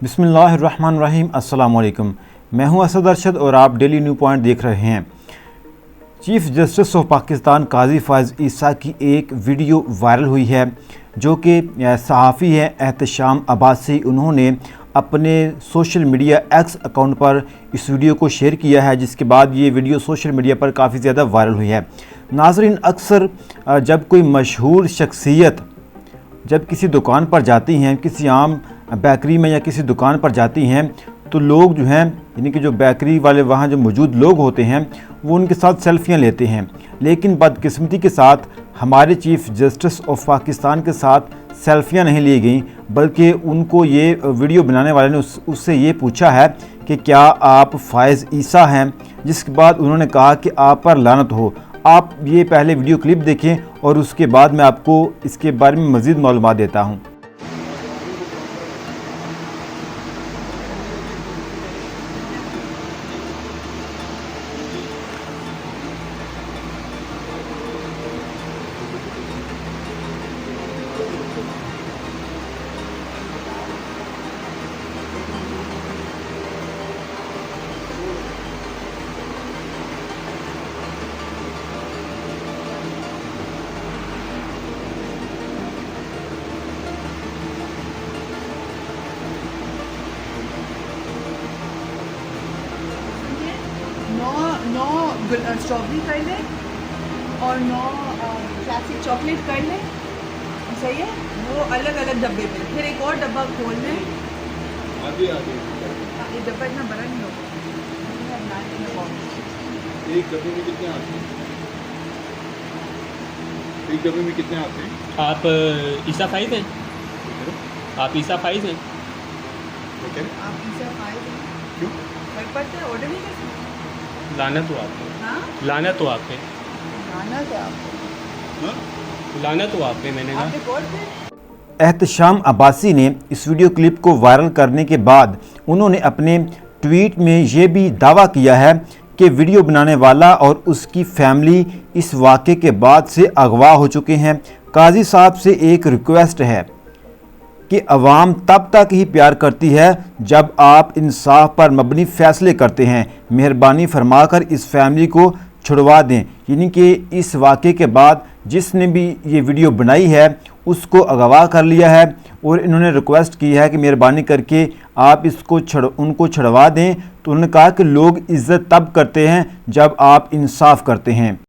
बिस्मिल्लाहिर्रहमानिर्रहीम। अस्सलाम वालेकुम। मैं हूं असद अरशद और आप डेली न्यू पॉइंट देख रहे हैं। चीफ जस्टिस ऑफ पाकिस्तान काजी फ़ाइज़ ईसा की एक वीडियो वायरल हुई है जो कि सहाफ़ी है एहतशाम अब्बासी। उन्होंने अपने सोशल मीडिया एक्स अकाउंट पर इस वीडियो को शेयर किया है, जिसके बाद ये वीडियो सोशल मीडिया पर काफ़ी ज़्यादा वायरल हुई है। नाज़रीन, अक्सर जब कोई मशहूर शख्सियत जब किसी दुकान पर जाती हैं, किसी आम बेकरी में या किसी दुकान पर जाती हैं, तो लोग जो हैं यानी कि जो बेकरी वाले वहाँ जो मौजूद लोग होते हैं वो उनके साथ सेल्फियाँ लेते हैं। लेकिन बदकिस्मती के साथ हमारे चीफ जस्टिस ऑफ पाकिस्तान के साथ सेल्फियाँ नहीं ली गई, बल्कि उनको ये वीडियो बनाने वाले ने उससे ये पूछा है कि क्या आप फ़ाइज़ ईसा हैं, जिसके बाद उन्होंने कहा कि आप पर लानत हो। आप ये पहले वीडियो क्लिप देखें और उसके बाद मैं आपको इसके बारे में मज़ीद मालूमात देता हूँ। नौ स्ट्रॉबेरी कर ले और 9 क्लासिक चॉकलेट कर ले, सही है। वो अलग अलग डब्बे में, फिर एक और डब्बा खोल लें। ये डब्बा इतना बड़ा नहीं होगा। एक डब्बे में कितने आते हैं? एक डब्बे में कितने आते हैं? आप ईसा फ़ाइज़ हैं? आप ईसा फ़ाइज़ हैं? आप इसे खाए क्यों? फर्क पड़ता है, ऑर्डर नहीं कर सकते। लानत हो आप पे, हाँ, लानत हो आप पे, खाना क्या आपको? हाँ? लानत हो आप पे। मैंने कहा आप रिकॉर्ड पे एहतशाम अब्बासी ने इस वीडियो क्लिप को वायरल करने के बाद उन्होंने अपने ट्वीट में ये भी दावा किया है कि वीडियो बनाने वाला और उसकी फैमिली इस वाक़े के बाद से अगवा हो चुके हैं। काजी साहब से एक रिक्वेस्ट है कि अवाम तब तक ही प्यार करती है जब आप इंसाफ पर मबनी फ़ैसले करते हैं। मेहरबानी फरमाकर इस फैमिली को छुड़वा दें। यानी कि इस वाक़े के बाद जिसने भी ये वीडियो बनाई है उसको अगवा कर लिया है और इन्होंने रिक्वेस्ट की है कि मेहरबानी करके आप उनको छुड़वा दें। तो उन्होंने कहा कि लोग इज़्ज़त तब करते हैं जब आप इंसाफ करते हैं।